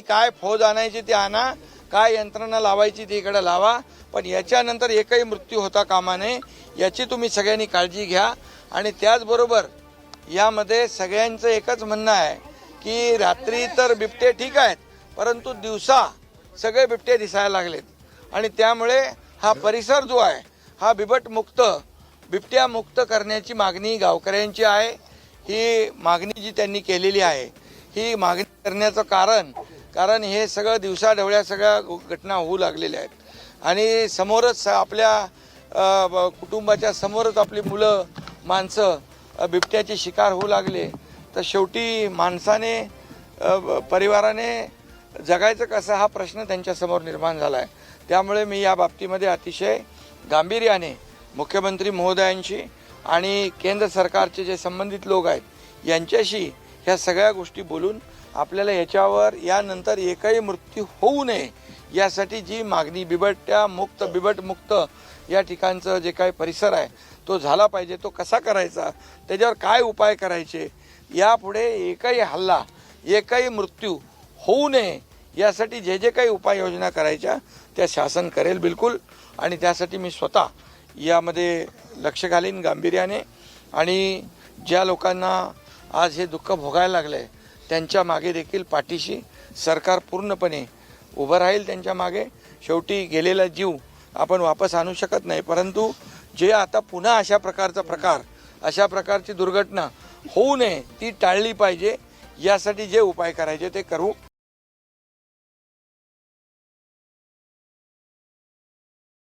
काय फौज आणायची ती आणा, काय यंत्रणा लावायची ती इकडे लावा, पण याच्यानंतर एकही मृत्यू होता कामा नये याची तुम्ही सगळ्यांनी काळजी घ्या। आणि त्याचबरोबर यामध्ये सगळ्यांचं एकच म्हणणं आहे की रात्री तर बिबटे ठीक आहेत, परंतु दिवसा सगळे बिबटे दिसायला लागलेत आणि त्यामुळे हा परिसर जो आहे हा बिबट्या मुक्त करण्याची मागणी गावकऱ्यांची आहे। ही मागणी जी त्यांनी केलेली आहे, ही मागणी करण्याचं कारण हे सगळं दिवसाढवळ्या सगळ्या घटना होऊ लागलेल्या आहेत आणि समोरच आपल्या कुटुंबाच्या समोरच आपली मुलं माणसं बिबट्याची शिकार होऊ लागले, तर शेवटी माणसाने परिवाराने जगायचं कसं हा प्रश्न त्यांच्यासमोर निर्माण झाला आहे। त्यामुळे मी या बाबतीमध्ये अतिशय गांभीर्याने मुख्यमंत्री महोदयांशी आणि केंद्र सरकारचे जे संबंधित लोक आहेत यांच्याशी ह्या सगळ्या गोष्टी बोलून आपल्याला याच्यावर यानंतर एकही मृत्यू होऊ नये यासाठी जी मागणी बिबट मुक्त या ठिकाणचं जे काही परिसर आहे तो झाला पाहिजे, तो कसा करायचा, त्याच्यावर काय उपाय करायचे, यापुढे एकही हल्ला एकही मृत्यू होऊ नये यासाठी जे जे काही उपाययोजना करायच्या त्या शासन करेल बिलकुल। आणि त्यासाठी मी स्वतः यामध्ये लक्ष घालीन गांभीर्याने आणि ज्या लोकांना आज हे दुःख भोगायला लागले त्यांच्या मागे देखील पाठीशी सरकार पूर्णपणे उभं राहील त्यांच्या मागे। शेवटी गेलेला जीव आपण वापस आणू शकत नाही, परंतु जे आता पुन्हा अशा प्रकारची दुर्घटना होऊ नये ती टाळली पाहिजे यासाठी जे उपाय करायचे ते करू।